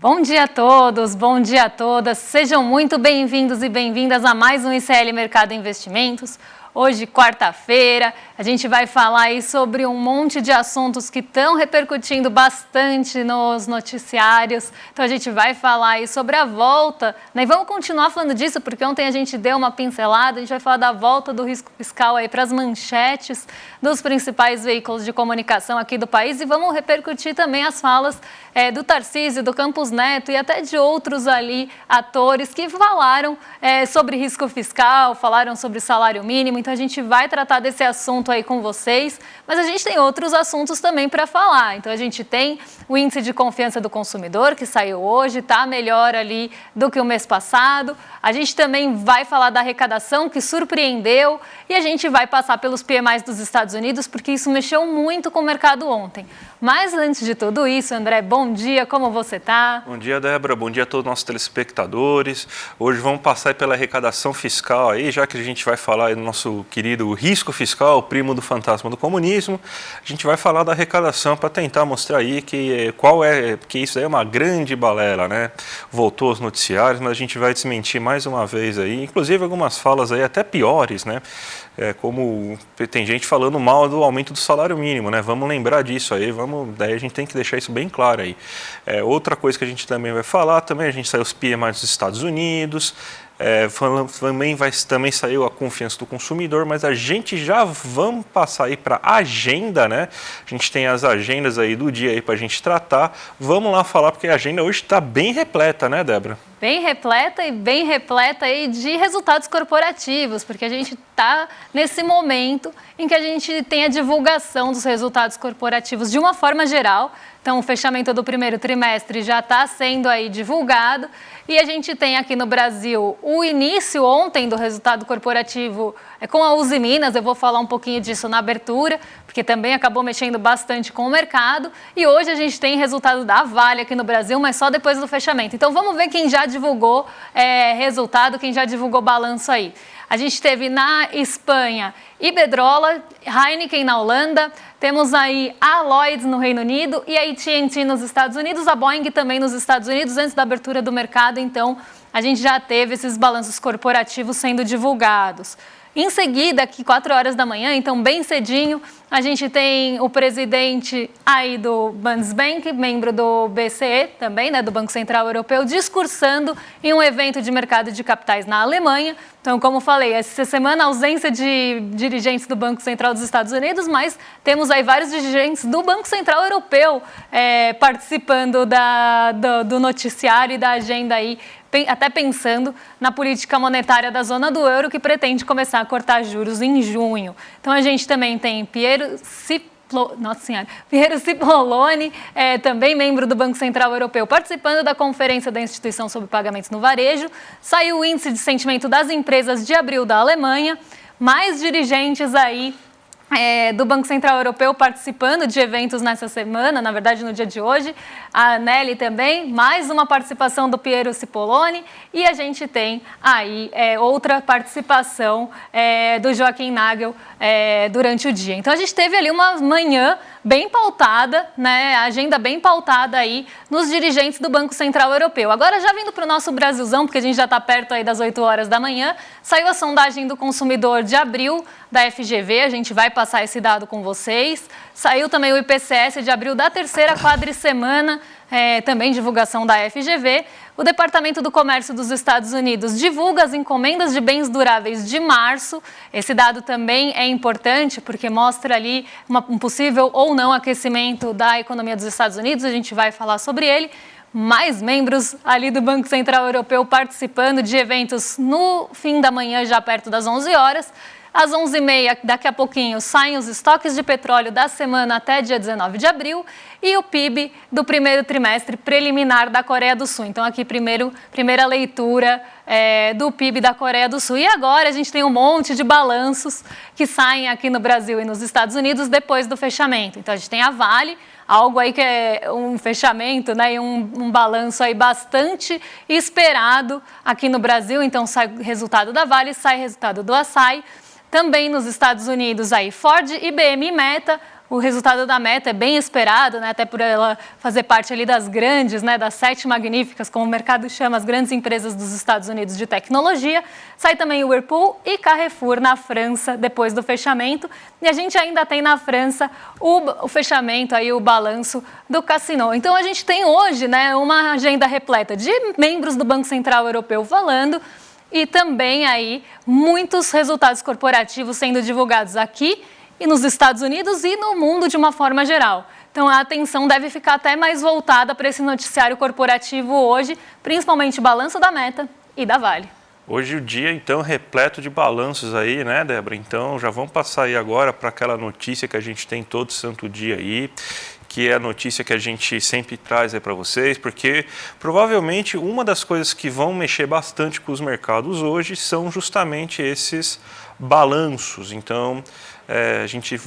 Bom dia a todos, bom dia a todas. Sejam muito bem-vindos e bem-vindas a mais um ICL Mercado Investimentos. Hoje, quarta-feira, a gente vai falar aí sobre um monte de assuntos que estão repercutindo bastante nos noticiários. Então, a gente vai falar aí sobre a volta, né? E vamos continuar falando disso, porque ontem a gente deu uma pincelada, a gente vai falar da volta do risco fiscal aí para as manchetes dos principais veículos de comunicação aqui do país e vamos repercutir também as falas do Tarcísio, do Campos Neto e até de outros ali atores que falaram sobre risco fiscal, falaram sobre salário mínimo. Então, a gente vai tratar desse assunto aí com vocês, mas a gente tem outros assuntos também para falar. Então, a gente tem o índice de confiança do consumidor, que saiu hoje, está melhor ali do que o mês passado. A gente também vai falar da arrecadação, que surpreendeu, e a gente vai passar pelos PMIs dos Estados Unidos, porque isso mexeu muito com o mercado ontem. Mas, antes de tudo isso, André, bom dia, como você está? Bom dia, Débora, bom dia a todos os nossos telespectadores. Hoje vamos passar pela arrecadação fiscal aí, já que a gente vai falar do nosso querido risco fiscal, primo do fantasma do comunismo. A gente vai falar da arrecadação para tentar mostrar aí porque isso aí é uma grande balela, né? Voltou aos noticiários, mas a gente vai desmentir mais uma vez aí, inclusive algumas falas aí até piores, né? Como tem gente falando mal do aumento do salário mínimo, né? Vamos lembrar disso aí, daí a gente tem que deixar isso bem claro aí. Outra coisa que a gente também vai falar, a gente saiu os PMIs dos Estados Unidos, também saiu a confiança do consumidor, mas a gente já vamos passar aí para a agenda, né? A gente tem as agendas aí do dia aí para a gente tratar. Vamos lá falar, porque a agenda hoje está bem repleta, né, Débora? Bem repleta aí de resultados corporativos, porque a gente está nesse momento em que a gente tem a divulgação dos resultados corporativos de uma forma geral. Então, o fechamento do primeiro trimestre já está sendo aí divulgado e a gente tem aqui no Brasil o início ontem do resultado corporativo com a Uzi Minas. Eu vou falar um pouquinho disso na abertura, porque também acabou mexendo bastante com o mercado. E hoje a gente tem resultado da Vale aqui no Brasil, mas só depois do fechamento. Então, vamos ver quem já divulgou resultado, quem já divulgou balanço aí. A gente teve na Espanha Iberdrola, Heineken na Holanda, temos aí a Lloyds no Reino Unido e a AT&T nos Estados Unidos, a Boeing também nos Estados Unidos, antes da abertura do mercado. Então, a gente já teve esses balanços corporativos sendo divulgados. Em seguida, aqui 4 horas da manhã, então bem cedinho, a gente tem o presidente aí do Bundesbank, membro do BCE também, né, do Banco Central Europeu, discursando em um evento de mercado de capitais na Alemanha. Então, como falei, essa semana ausência de dirigentes do Banco Central dos Estados Unidos, mas temos aí vários dirigentes do Banco Central Europeu participando do noticiário e da agenda aí, até pensando na política monetária da zona do euro, que pretende começar a cortar juros em junho. Então, a gente também tem Piero Cipollone, também membro do Banco Central Europeu, participando da conferência da instituição sobre pagamentos no varejo. Saiu o índice de sentimento das empresas de abril da Alemanha, mais dirigentes aí do Banco Central Europeu participando de eventos nessa semana, na verdade no dia de hoje, a Nelly também, mais uma participação do Piero Cipollone e a gente tem aí outra participação do Joachim Nagel durante o dia. Então a gente teve ali uma manhã bem pautada, né, agenda bem pautada aí nos dirigentes do Banco Central Europeu. Agora já vindo para o nosso Brasilzão, porque a gente já está perto aí das 8 horas da manhã, saiu a sondagem do consumidor de abril da FGV, a gente vai passar esse dado com vocês. Saiu também o IPCS de abril da terceira quadricemana, também divulgação da FGV. O Departamento do Comércio dos Estados Unidos divulga as encomendas de bens duráveis de março. Esse dado também é importante porque mostra ali um possível ou não aquecimento da economia dos Estados Unidos. A gente vai falar sobre ele. Mais membros ali do Banco Central Europeu participando de eventos no fim da manhã, já perto das 11 horas. Às 11h30, daqui a pouquinho, saem os estoques de petróleo da semana até dia 19 de abril e o PIB do primeiro trimestre preliminar da Coreia do Sul. Então, aqui, primeira leitura do PIB da Coreia do Sul. E agora a gente tem um monte de balanços que saem aqui no Brasil e nos Estados Unidos depois do fechamento. Então, a gente tem a Vale, algo aí que é um fechamento, né, e um balanço aí bastante esperado aqui no Brasil. Então, sai resultado da Vale, sai resultado do Açaí. Também nos Estados Unidos, aí, Ford, IBM e Meta, O resultado da Meta é bem esperado, né, até por ela fazer parte ali das grandes, né, das 7 magníficas, como o mercado chama, as grandes empresas dos Estados Unidos de tecnologia. Sai também o Whirlpool e Carrefour na França, depois do fechamento. E a gente ainda tem na França o fechamento, aí, o balanço do Casino. Então, a gente tem hoje, né, uma agenda repleta de membros do Banco Central Europeu falando e também aí muitos resultados corporativos sendo divulgados aqui e nos Estados Unidos e no mundo de uma forma geral. Então, a atenção deve ficar até mais voltada para esse noticiário corporativo hoje, principalmente o balanço da Meta e da Vale. Hoje o dia, então, repleto de balanços aí, né, Débora? Então, já vamos passar aí agora para aquela notícia que a gente tem todo santo dia aí, que é a notícia que a gente sempre traz aí para vocês, porque provavelmente uma das coisas que vão mexer bastante com os mercados hoje são justamente esses balanços. Então, a gente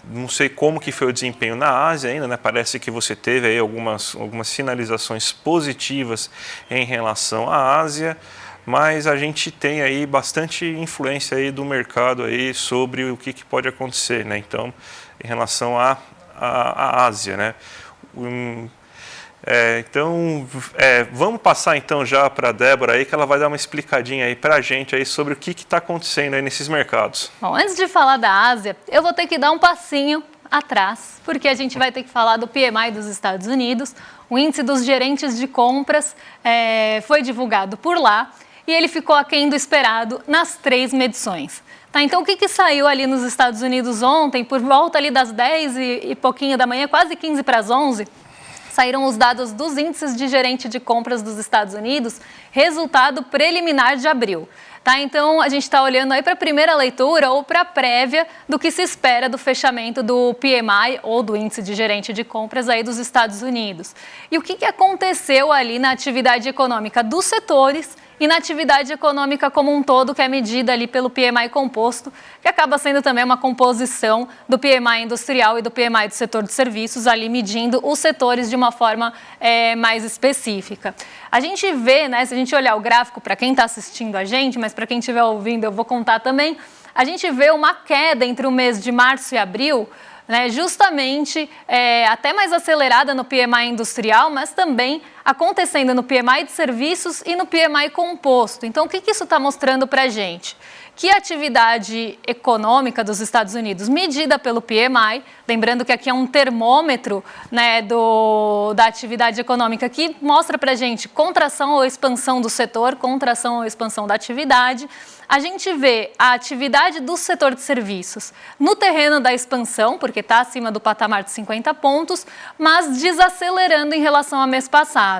não sei como que foi o desempenho na Ásia ainda, né? Parece que você teve aí algumas sinalizações positivas em relação à Ásia, mas a gente tem aí bastante influência aí do mercado aí sobre o que pode acontecer, né? Então, em relação à Ásia, né? Vamos passar então já para a Débora aí, que ela vai dar uma explicadinha aí para a gente aí sobre o que está acontecendo aí nesses mercados. Bom, antes de falar da Ásia, eu vou ter que dar um passinho atrás, porque a gente vai ter que falar do PMI dos Estados Unidos. O índice dos gerentes de compras foi divulgado por lá e ele ficou aquém do esperado nas 3 medições. Tá, então, o que saiu ali nos Estados Unidos ontem, por volta ali das 10 e pouquinho da manhã, quase 15 para as 11, saíram os dados dos índices de gerente de compras dos Estados Unidos, resultado preliminar de abril. Tá, então, a gente está olhando aí para a primeira leitura ou para a prévia do que se espera do fechamento do PMI ou do índice de gerente de compras aí dos Estados Unidos. E o que aconteceu ali na atividade econômica dos setores e na atividade econômica como um todo, que é medida ali pelo PMI composto, que acaba sendo também uma composição do PMI industrial e do PMI do setor de serviços, ali medindo os setores de uma forma mais específica. A gente vê, né, se a gente olhar o gráfico, para quem está assistindo a gente, mas para quem estiver ouvindo eu vou contar também, a gente vê uma queda entre o mês de março e abril, né, justamente até mais acelerada no PMI industrial, mas também acontecendo no PMI de serviços e no PMI composto. Então, o que isso está mostrando para a gente? Que a atividade econômica dos Estados Unidos, medida pelo PMI, lembrando que aqui é um termômetro, né, da atividade econômica, que mostra para a gente contração ou expansão do setor, contração ou expansão da atividade. A gente vê a atividade do setor de serviços no terreno da expansão, porque está acima do patamar de 50 pontos, mas desacelerando em relação ao mês passado.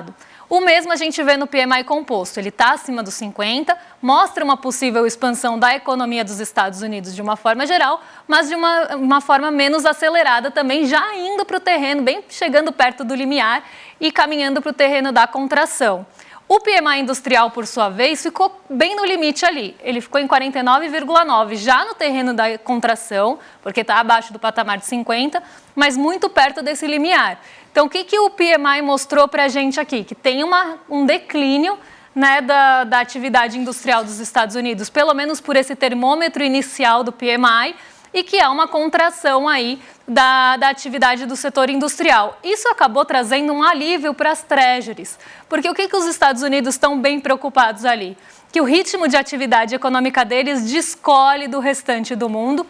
O mesmo a gente vê no PMI composto, ele está acima dos 50, mostra uma possível expansão da economia dos Estados Unidos de uma forma geral, mas de uma forma menos acelerada também, já indo para o terreno, bem chegando perto do limiar e caminhando para o terreno da contração. O PMI industrial, por sua vez, ficou bem no limite ali. Ele ficou em 49,9, já no terreno da contração, porque está abaixo do patamar de 50, mas muito perto desse limiar. Então, o que o PMI mostrou para a gente aqui? Que tem um declínio, né, da atividade industrial dos Estados Unidos, pelo menos por esse termômetro inicial do PMI, e que há uma contração aí da atividade do setor industrial. Isso acabou trazendo um alívio para as treasuries, porque o que os Estados Unidos estão bem preocupados ali? Que o ritmo de atividade econômica deles descole do restante do mundo,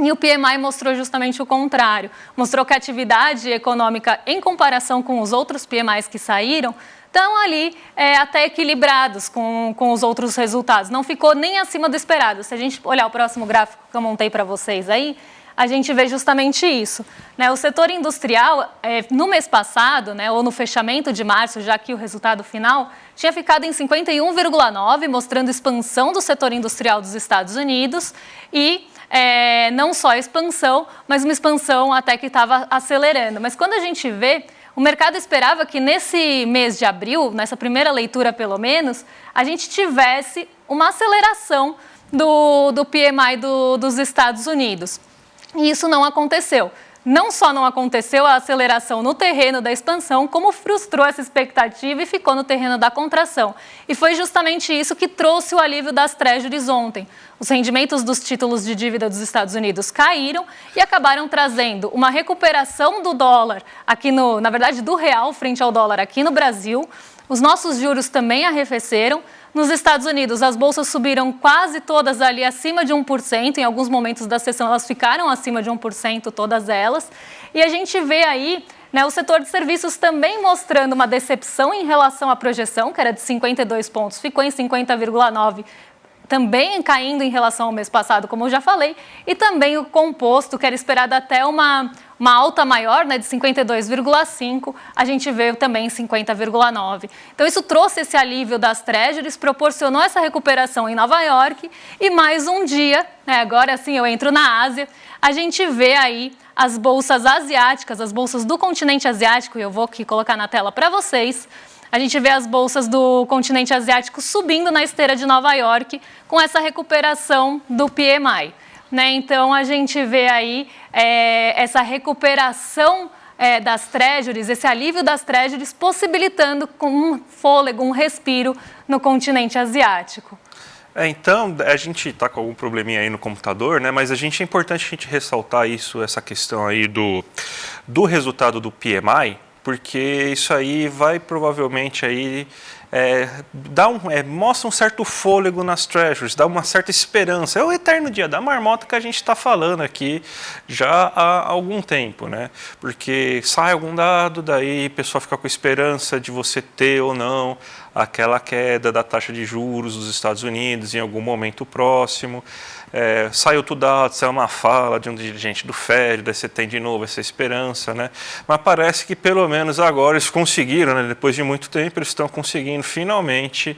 e o PMI mostrou justamente o contrário, mostrou que a atividade econômica, em comparação com os outros PMIs que saíram, estão ali até equilibrados com os outros resultados. Não ficou nem acima do esperado. Se a gente olhar o próximo gráfico que eu montei para vocês aí, a gente vê justamente isso, né? O setor industrial, no mês passado, né, ou no fechamento de março, já que o resultado final, tinha ficado em 51,9, mostrando expansão do setor industrial dos Estados Unidos e não só a expansão, mas uma expansão até que estava acelerando. Mas quando a gente vê, o mercado esperava que nesse mês de abril, nessa primeira leitura pelo menos, a gente tivesse uma aceleração do PMI dos Estados Unidos. E isso não aconteceu. não só não aconteceu a aceleração no terreno da expansão, como frustrou essa expectativa e ficou no terreno da contração. E foi justamente isso que trouxe o alívio das Treasuries ontem. Os rendimentos dos títulos de dívida dos Estados Unidos caíram e acabaram trazendo uma recuperação do dólar, na verdade do real frente ao dólar aqui no Brasil. Os nossos juros também arrefeceram. Nos Estados Unidos, as bolsas subiram quase todas ali acima de 1%. Em alguns momentos da sessão, elas ficaram acima de 1%, todas elas. E a gente vê aí, né, o setor de serviços também mostrando uma decepção em relação à projeção, que era de 52 pontos, ficou em 50,9%. Também caindo em relação ao mês passado, como eu já falei, e também o composto, que era esperado até uma alta maior, né, de 52,5%, a gente veio também em 50,9%. Então, isso trouxe esse alívio das Treasuries, proporcionou essa recuperação em Nova York, e mais um dia, né, agora sim eu entro na Ásia, a gente vê aí as bolsas asiáticas, as bolsas do continente asiático, e eu vou aqui colocar na tela para vocês. A gente vê as bolsas do continente asiático subindo na esteira de Nova York com essa recuperação do PMI. Né? Então, a gente vê aí essa recuperação das Treasuries, esse alívio das Treasuries, possibilitando com um fôlego, um respiro no continente asiático. Então, a gente está com algum probleminha aí no computador, né? Mas é importante a gente ressaltar essa questão aí do resultado do PMI, porque isso aí vai provavelmente aí mostra um certo fôlego nas Treasuries, dá uma certa esperança. É o eterno dia da marmota que a gente está falando aqui já há algum tempo, né? Porque sai algum dado, daí o pessoal fica com esperança de você ter ou não aquela queda da taxa de juros dos Estados Unidos em algum momento próximo. Sai outro dado, sai uma fala de um dirigente do Fed, daí você tem de novo essa esperança, né? Mas parece que pelo menos agora eles conseguiram, né? Depois de muito tempo, eles estão conseguindo finalmente,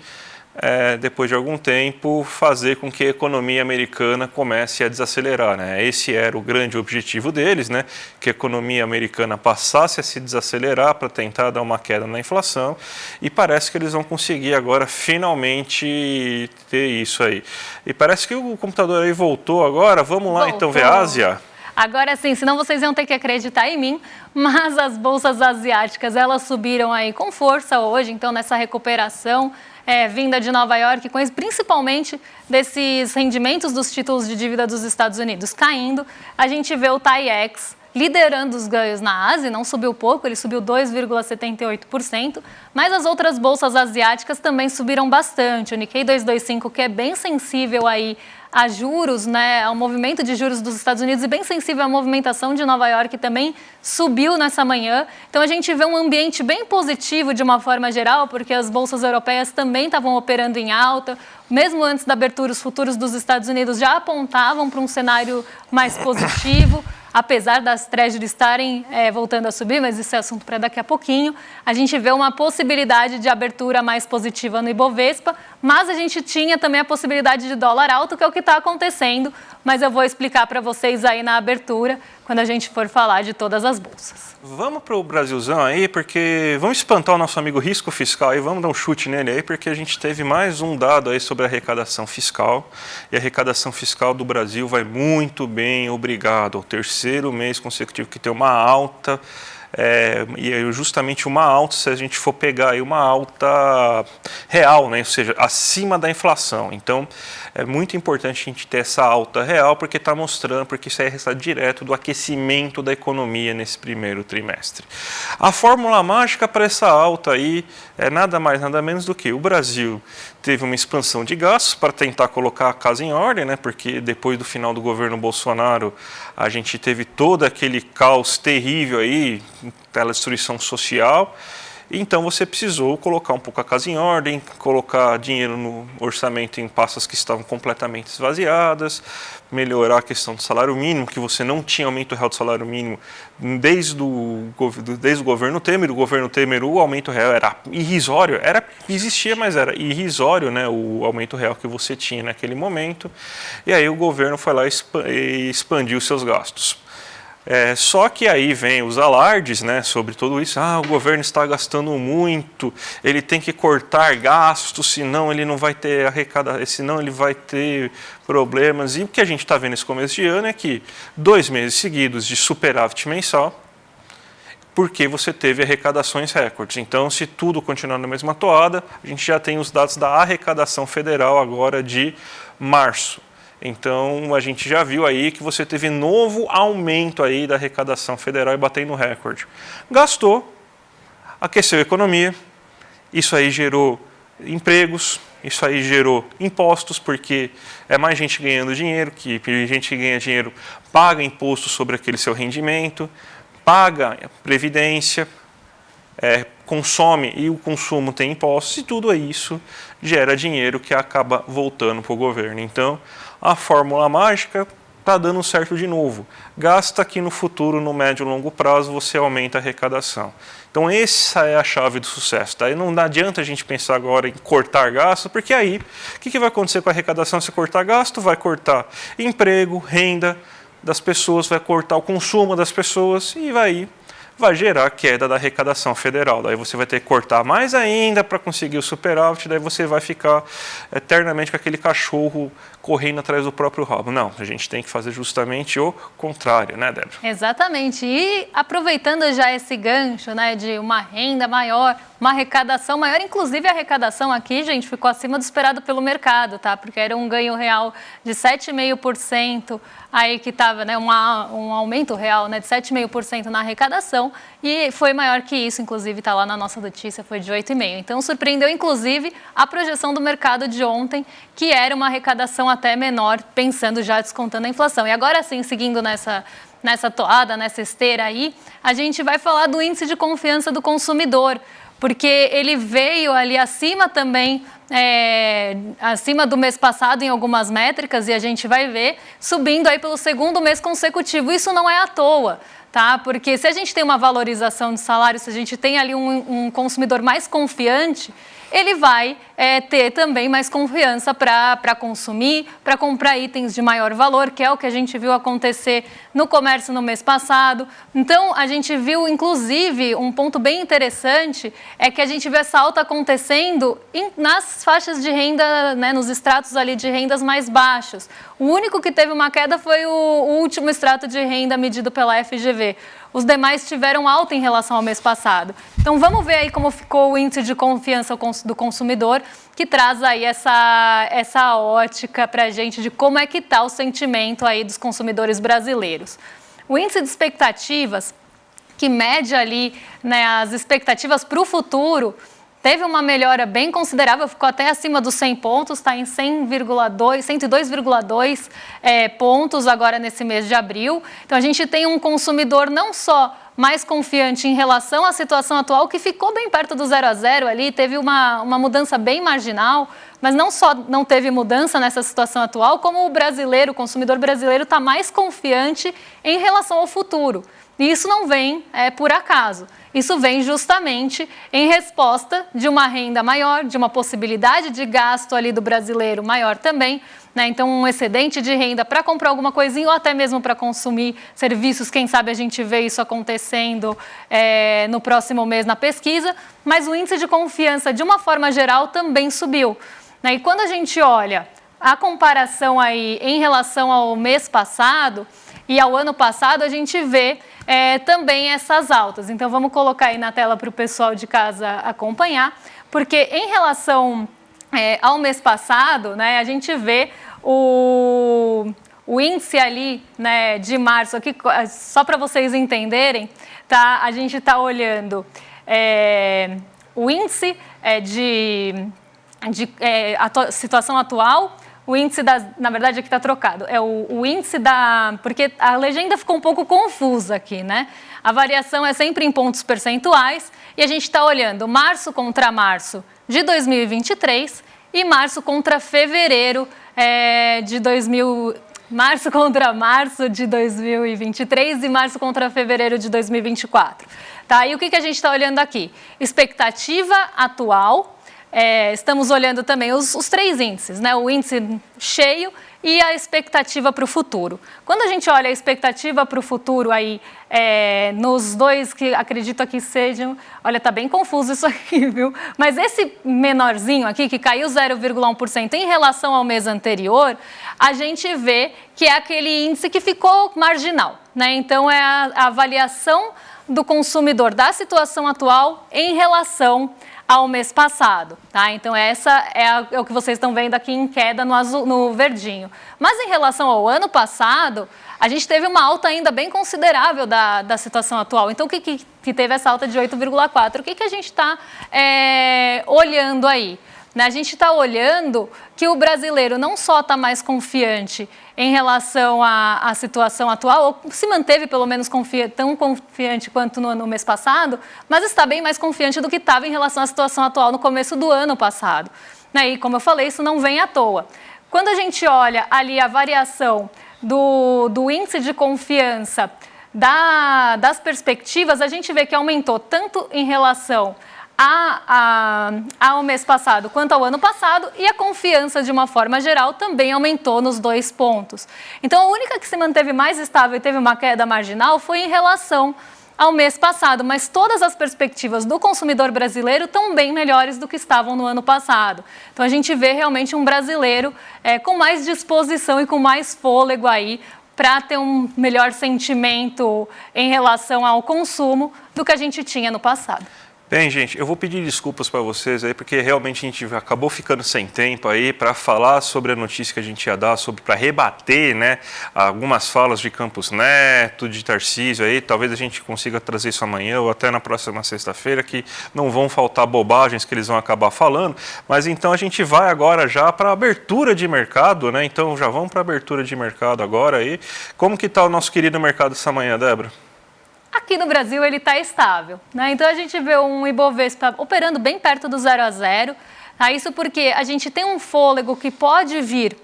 depois de algum tempo, fazer com que a economia americana comece a desacelerar, né? Esse era o grande objetivo deles, né? Que a economia americana passasse a se desacelerar para tentar dar uma queda na inflação, e parece que eles vão conseguir agora finalmente ter isso aí. E parece que o computador aí voltou agora. Vamos lá então ver a Ásia? Agora sim, senão vocês iam ter que acreditar em mim, mas as bolsas asiáticas, elas subiram aí com força hoje, então nessa recuperação vinda de Nova York, principalmente desses rendimentos dos títulos de dívida dos Estados Unidos caindo. A gente vê o TAIEX liderando os ganhos na Ásia, não subiu pouco, ele subiu 2,78%, mas as outras bolsas asiáticas também subiram bastante. O Nikkei 225, que é bem sensível aí a juros, né, ao movimento de juros dos Estados Unidos e bem sensível à movimentação de Nova York, também subiu nessa manhã. Então, a gente vê um ambiente bem positivo de uma forma geral, porque as bolsas europeias também estavam operando em alta. Mesmo antes da abertura, os futuros dos Estados Unidos já apontavam para um cenário mais positivo, apesar das Treasuries estarem voltando a subir, mas isso é assunto para daqui a pouquinho. A gente vê uma possibilidade de abertura mais positiva no Ibovespa, mas a gente tinha também a possibilidade de dólar alto, que é o que está acontecendo, mas eu vou explicar para vocês aí na abertura, quando a gente for falar de todas as bolsas. Vamos para o Brasilzão aí, porque vamos espantar o nosso amigo risco fiscal aí, vamos dar um chute nele aí, porque a gente teve mais um dado aí sobre a arrecadação fiscal, e a arrecadação fiscal do Brasil vai muito bem, obrigado, ao terceiro mês consecutivo que tem uma alta, e é justamente uma alta, se a gente for pegar aí uma alta real, né? Ou seja, acima da inflação. Então, é muito importante a gente ter essa alta real, porque está mostrando, porque isso é resultado direto do aquecimento da economia nesse primeiro trimestre. A fórmula mágica para essa alta aí é nada mais, nada menos do que o Brasil teve uma expansão de gastos para tentar colocar a casa em ordem, né? Porque depois do final do governo Bolsonaro, a gente teve todo aquele caos terrível aí, pela destruição social. Então você precisou colocar um pouco a casa em ordem, colocar dinheiro no orçamento em pastas que estavam completamente esvaziadas, melhorar a questão do salário mínimo, que você não tinha aumento real do salário mínimo desde o governo Temer. O governo Temer, o aumento real era irrisório, existia, mas era irrisório, né, o aumento real que você tinha naquele momento. E aí o governo foi lá e expandiu seus gastos. Só que aí vem os alardes, né, sobre tudo isso. O governo está gastando muito, ele tem que cortar gastos, senão ele não vai ter senão ele vai ter problemas. E o que a gente está vendo nesse começo de ano é que 2 meses seguidos de superávit mensal, porque você teve arrecadações recordes. Então, se tudo continuar na mesma toada, a gente já tem os dados da arrecadação federal agora de março. Então, a gente já viu aí que você teve novo aumento aí da arrecadação federal e batendo recorde. Gastou, aqueceu a economia, isso aí gerou empregos, isso aí gerou impostos, porque é mais gente ganhando dinheiro, que gente que ganha dinheiro paga imposto sobre aquele seu rendimento, paga previdência, consome e o consumo tem impostos, e tudo isso gera dinheiro que acaba voltando para o governo. Então, a fórmula mágica está dando certo de novo. Gasta que no futuro, no médio e longo prazo, você aumenta a arrecadação. Então, essa é a chave do sucesso. Daí não adianta a gente pensar agora em cortar gasto, porque aí, o que vai acontecer com a arrecadação se cortar gasto? Vai cortar emprego, renda das pessoas, vai cortar o consumo das pessoas e vai gerar queda da arrecadação federal. Daí você vai ter que cortar mais ainda para conseguir o superávit, daí você vai ficar eternamente com aquele cachorro correndo atrás do próprio rabo. Não, a gente tem que fazer justamente o contrário, né, Débora? Exatamente. E aproveitando já esse gancho, né, de uma renda maior, uma arrecadação maior, inclusive a arrecadação aqui, gente, ficou acima do esperado pelo mercado, tá? Porque era um ganho real de 7,5%, aí que estava, né, um aumento real, né, de 7,5% na arrecadação, e foi maior que isso, inclusive está lá na nossa notícia, foi de 8,5%. Então surpreendeu, inclusive, a projeção do mercado de ontem, que era uma arrecadação até menor, pensando já descontando a inflação. E agora sim, seguindo nessa toada, nessa esteira aí, a gente vai falar do índice de confiança do consumidor, porque ele veio ali acima também, acima do mês passado em algumas métricas, e a gente vai ver subindo aí pelo 2º mês consecutivo. Isso não é à toa, tá? Porque se a gente tem uma valorização de salário, se a gente tem ali um consumidor mais confiante, ele vai ter também mais confiança para consumir, para comprar itens de maior valor, que é o que a gente viu acontecer no comércio no mês passado. Então, a gente viu, inclusive, um ponto bem interessante, é que a gente viu essa alta acontecendo nas faixas de renda, né, nos estratos ali de rendas mais baixos. O único que teve uma queda foi o último extrato de renda medido pela FGV. Os demais tiveram alta em relação ao mês passado. Então, vamos ver aí como ficou o índice de confiança do consumidor, que traz aí essa ótica para a gente de como é que está o sentimento aí dos consumidores brasileiros. O índice de expectativas, que mede ali, né, as expectativas para o futuro, teve uma melhora bem considerável, ficou até acima dos 100 pontos, está em 102,2 pontos agora nesse mês de abril. Então, a gente tem um consumidor não só mais confiante em relação à situação atual, que ficou bem perto do 0 a 0 ali, teve uma mudança bem marginal, mas não só não teve mudança nessa situação atual, como o consumidor brasileiro está mais confiante em relação ao futuro. E isso não vem por acaso. Isso vem justamente em resposta de uma renda maior, de uma possibilidade de gasto ali do brasileiro maior também, né? Então, um excedente de renda para comprar alguma coisinha ou até mesmo para consumir serviços. Quem sabe a gente vê isso acontecendo no próximo mês na pesquisa. Mas o índice de confiança, de uma forma geral, também subiu, né? E quando a gente olha a comparação aí em relação ao mês passado e ao ano passado, a gente vê também essas altas. Então, vamos colocar aí na tela para o pessoal de casa acompanhar, porque em relação ao mês passado, né, a gente vê o índice ali, né, de março, aqui, só para vocês entenderem, tá? A gente está olhando o índice de situação atual. O índice na verdade aqui está trocado, o índice porque a legenda ficou um pouco confusa aqui, né? A variação é sempre em pontos percentuais e a gente está olhando março contra março de 2023 e março contra fevereiro março contra março de 2023 e março contra fevereiro de 2024. Tá? E o que a gente está olhando aqui? Expectativa atual. Estamos olhando também os 3 índices, né? O índice cheio e a expectativa para o futuro. Quando a gente olha a expectativa para o futuro aí, nos dois que acredito aqui sejam, olha, tá bem confuso isso aqui, viu? Mas esse menorzinho aqui, que caiu 0,1% em relação ao mês anterior, a gente vê que é aquele índice que ficou marginal, né? Então, é a avaliação do consumidor da situação atual em relação ao mês passado, tá? Então, essa é o que vocês estão vendo aqui em queda no azul, no verdinho. Mas em relação ao ano passado, a gente teve uma alta ainda bem considerável da situação atual. Então, o que teve essa alta de 8,4%? O que a gente está olhando aí? A gente está olhando que o brasileiro não só está mais confiante em relação à situação atual, ou se manteve pelo menos tão confiante quanto no mês passado, mas está bem mais confiante do que estava em relação à situação atual no começo do ano passado. E, como eu falei, isso não vem à toa. Quando a gente olha ali a variação do índice de confiança das perspectivas, a gente vê que aumentou tanto em relação ao mês passado quanto ao ano passado, e a confiança de uma forma geral também aumentou nos 2 pontos. Então, a única que se manteve mais estável e teve uma queda marginal foi em relação ao mês passado, mas todas as perspectivas do consumidor brasileiro estão bem melhores do que estavam no ano passado. Então, a gente vê realmente um brasileiro com mais disposição e com mais fôlego aí para ter um melhor sentimento em relação ao consumo do que a gente tinha no passado. Bem, gente, eu vou pedir desculpas para vocês aí, porque realmente a gente acabou ficando sem tempo aí para falar sobre a notícia que a gente ia dar, para rebater, né, algumas falas de Campos Neto, de Tarcísio aí. Talvez a gente consiga trazer isso amanhã ou até na próxima sexta-feira, que não vão faltar bobagens que eles vão acabar falando. Mas então a gente vai agora já para a abertura de mercado, né? Então já vamos para a abertura de mercado agora aí. Como que está o nosso querido mercado essa manhã, Débora? Aqui no Brasil ele está estável, né? Então a gente vê um Ibovespa operando bem perto do 0 a 0. Isso porque a gente tem um fôlego que pode vir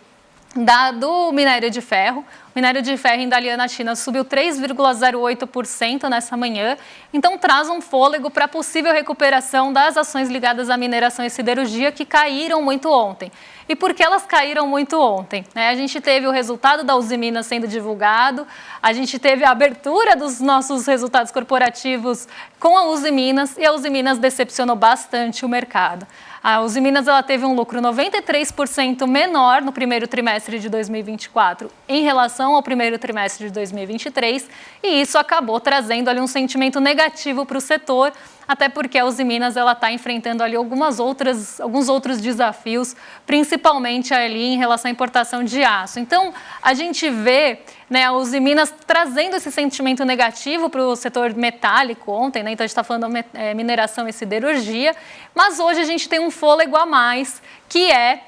do minério de ferro. O minério de ferro em Dalian, na China, subiu 3,08% nessa manhã. Então traz um fôlego para a possível recuperação das ações ligadas à mineração e siderurgia, que caíram muito ontem. E por que elas caíram muito ontem? A gente teve o resultado da Usiminas sendo divulgado, a gente teve a abertura dos nossos resultados corporativos com a Usiminas, e a Usiminas decepcionou bastante o mercado. A Usiminas ela teve um lucro 93% menor no primeiro trimestre de 2024 em relação ao primeiro trimestre de 2023, e isso acabou trazendo ali um sentimento negativo para o setor, até porque a Usiminas está enfrentando ali alguns outros desafios, principalmente ali em relação à importação de aço. Então, a gente vê a Usiminas trazendo esse sentimento negativo para o setor metálico ontem, né? Então a gente está falando mineração e siderurgia, mas hoje a gente tem um fôlego a mais, que é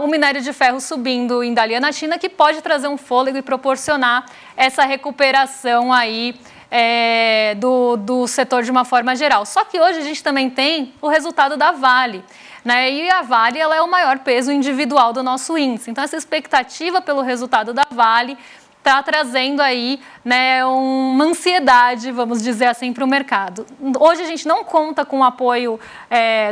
o minério de ferro subindo em Dalian, na China, que pode trazer um fôlego e proporcionar essa recuperação aí do setor de uma forma geral. Só que hoje a gente também tem o resultado da Vale, né? E a Vale ela é o maior peso individual do nosso índice. Então, essa expectativa pelo resultado da Vale está trazendo aí, né, uma ansiedade, vamos dizer assim, para o mercado. Hoje a gente não conta com o apoio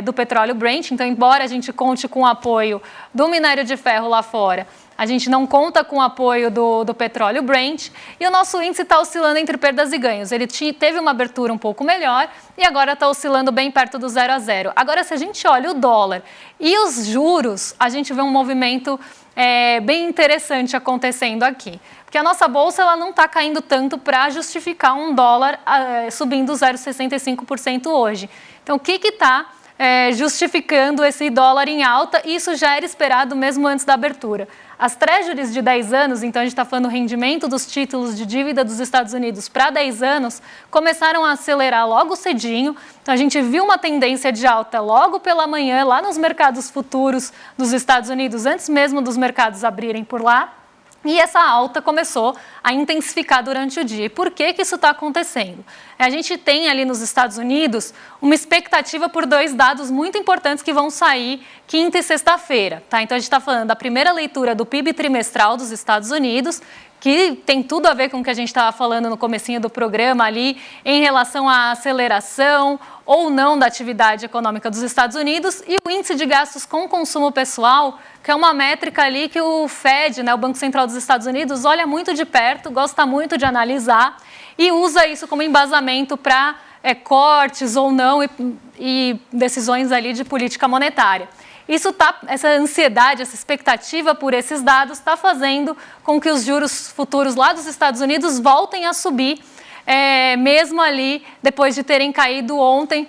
do petróleo Brent, então, embora a gente conte com o apoio do minério de ferro lá fora, a gente não conta com o apoio do petróleo Brent, e o nosso índice está oscilando entre perdas e ganhos. Ele teve uma abertura um pouco melhor e agora está oscilando bem perto do 0 a 0. Agora, se a gente olha o dólar e os juros, a gente vê um movimento bem interessante acontecendo aqui. Porque a nossa bolsa ela não está caindo tanto para justificar um dólar subindo 0,65% hoje. Então, o que está justificando esse dólar em alta? Isso já era esperado mesmo antes da abertura. As treasuries de 10 anos, então a gente está falando do rendimento dos títulos de dívida dos Estados Unidos para 10 anos, começaram a acelerar logo cedinho. Então a gente viu uma tendência de alta logo pela manhã, lá nos mercados futuros dos Estados Unidos, antes mesmo dos mercados abrirem por lá. E essa alta começou a intensificar durante o dia. E por que isso está acontecendo? A gente tem ali nos Estados Unidos uma expectativa por 2 dados muito importantes que vão sair quinta e sexta-feira. Tá? Então, a gente está falando da primeira leitura do PIB trimestral dos Estados Unidos, que tem tudo a ver com o que a gente estava falando no comecinho do programa ali, em relação à aceleração ou não da atividade econômica dos Estados Unidos, e o índice de gastos com consumo pessoal, que é uma métrica ali que o Fed, né, o Banco Central dos Estados Unidos, olha muito de perto, gosta muito de analisar e usa isso como embasamento para cortes ou não e decisões ali de política monetária. Essa ansiedade, essa expectativa por esses dados está fazendo com que os juros futuros lá dos Estados Unidos voltem a subir, mesmo ali depois de terem caído ontem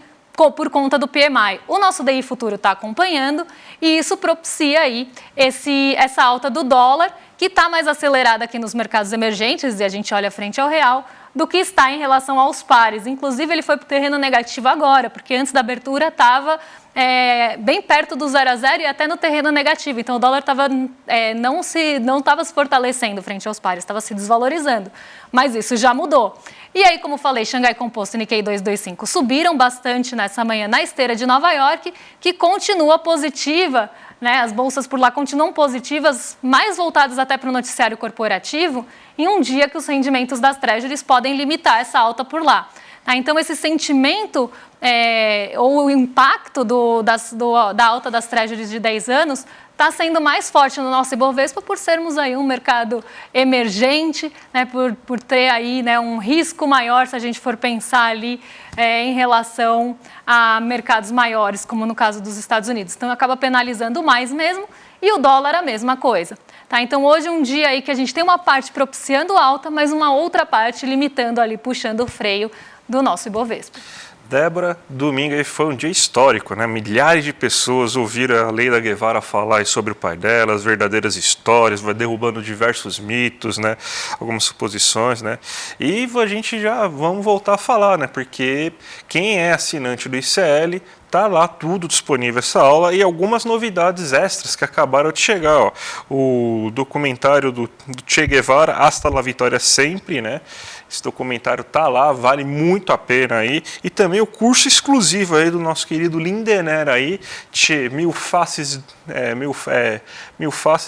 por conta do PMI. O nosso DI futuro está acompanhando e isso propicia aí essa alta do dólar, que está mais acelerada aqui nos mercados emergentes, e a gente olha frente ao real, do que está em relação aos pares. Inclusive, ele foi para o terreno negativo agora, porque antes da abertura estava bem perto do 0 a 0 e até no terreno negativo. Então, o dólar não estava se fortalecendo frente aos pares, estava se desvalorizando. Mas isso já mudou. E aí, como falei, Xangai Composto e Nikkei 225 subiram bastante nessa manhã na esteira de Nova York, que continua positiva, né? As bolsas por lá continuam positivas, mais voltadas até para o noticiário corporativo, em um dia que os rendimentos das treasuries podem limitar essa alta por lá. Então, esse sentimento ou o impacto da alta das treasuries de 10 anos está sendo mais forte no nosso Ibovespa por sermos aí um mercado emergente, né, por ter aí, né, um risco maior se a gente for pensar ali em relação a mercados maiores, como no caso dos Estados Unidos. Então, acaba penalizando mais mesmo, e o dólar a mesma coisa. Tá? Então, hoje é um dia aí que a gente tem uma parte propiciando alta, mas uma outra parte limitando ali, puxando o freio do nosso Ibovespa. Débora, domingo aí foi um dia histórico, né? Milhares de pessoas ouviram a Leila Guevara falar sobre o pai dela, as verdadeiras histórias, vai derrubando diversos mitos, né? Algumas suposições, né? E a gente já vamos voltar a falar, né? Porque quem é assinante do ICL, tá lá tudo disponível essa aula e algumas novidades extras que acabaram de chegar, ó. O documentário do Che Guevara, Hasta la Vitória Sempre, né? Esse documentário tá lá, vale muito a pena aí. E também o curso exclusivo aí do nosso querido Lindener aí, Che, mil faces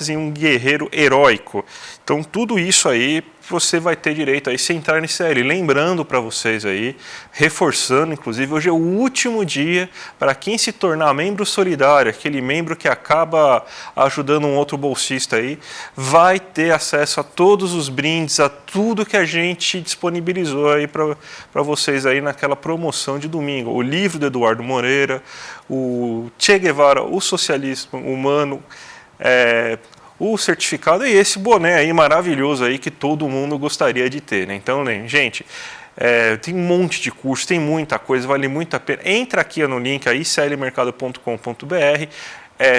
em um guerreiro heróico. Então tudo isso aí você vai ter direito aí se entrar nesse ICL. Lembrando para vocês aí, reforçando, inclusive, hoje é o último dia para quem se tornar membro solidário, aquele membro que acaba ajudando um outro bolsista aí, vai ter acesso a todos os brindes, a tudo que a gente disponibilizou aí para vocês aí naquela promoção de domingo. O livro do Eduardo Moreira, o Che Guevara, o Socialismo Humano, o certificado e esse boné aí maravilhoso aí que todo mundo gostaria de ter, né? Então, gente, tem um monte de curso, tem muita coisa, vale muito a pena. Entra aqui no link aí, iclmercado.com.br,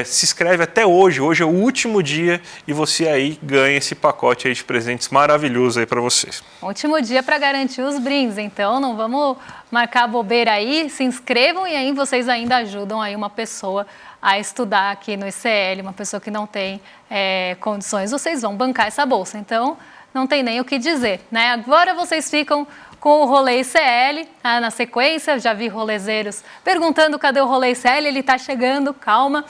se inscreve até hoje é o último dia e você aí ganha esse pacote aí de presentes maravilhoso aí para vocês. Último dia para garantir os brindes, então não vamos marcar bobeira aí, se inscrevam e aí vocês ainda ajudam aí uma pessoa a estudar aqui no ICL, uma pessoa que não tem condições, vocês vão bancar essa bolsa, então não tem nem o que dizer, né? Agora vocês ficam com o Rolê ICL, na sequência, já vi rolezeiros perguntando cadê o Rolê ICL, ele está chegando, calma,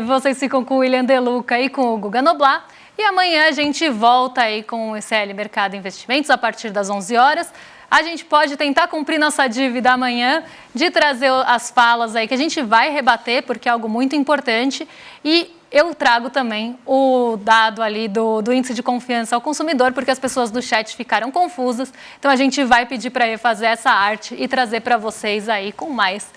vocês ficam com o William De Luca e com o Guga Noblar, e amanhã a gente volta aí com o ICL Mercado Investimentos a partir das 11 horas, a gente pode tentar cumprir nossa dívida amanhã de trazer as falas aí que a gente vai rebater, porque é algo muito importante. E eu trago também o dado ali do índice de confiança ao consumidor, porque as pessoas do chat ficaram confusas. Então, a gente vai pedir para refazer essa arte e trazer para vocês aí com mais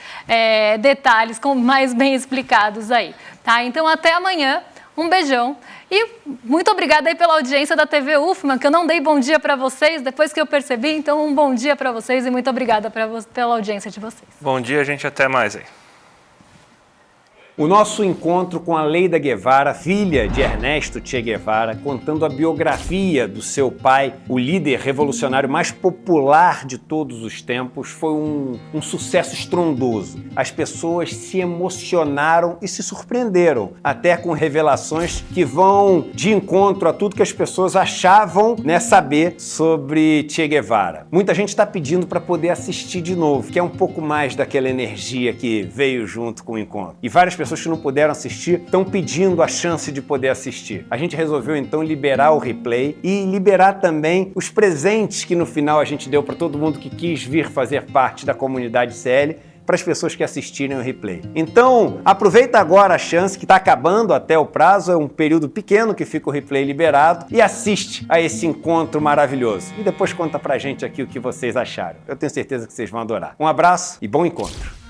detalhes, com mais bem explicados aí. Tá? Então, até amanhã. Um beijão e muito obrigada aí pela audiência da TV UFMA, que eu não dei bom dia para vocês depois que eu percebi, então um bom dia para vocês e muito obrigada pela audiência de vocês. Bom dia, gente, até mais aí. O nosso encontro com a Leila Guevara, filha de Ernesto Che Guevara, contando a biografia do seu pai, o líder revolucionário mais popular de todos os tempos, foi um sucesso estrondoso. As pessoas se emocionaram e se surpreenderam, até com revelações que vão de encontro a tudo que as pessoas achavam, né, saber sobre Che Guevara. Muita gente está pedindo para poder assistir de novo, que é um pouco mais daquela energia que veio junto com o encontro. E várias pessoas que não puderam assistir estão pedindo a chance de poder assistir. A gente resolveu então liberar o replay e liberar também os presentes que no final a gente deu para todo mundo que quis vir fazer parte da comunidade CL, para as pessoas que assistirem o replay. Então, aproveita agora a chance que está acabando até o prazo, é um período pequeno que fica o replay liberado, e assiste a esse encontro maravilhoso. E depois conta pra gente aqui o que vocês acharam. Eu tenho certeza que vocês vão adorar. Um abraço e bom encontro!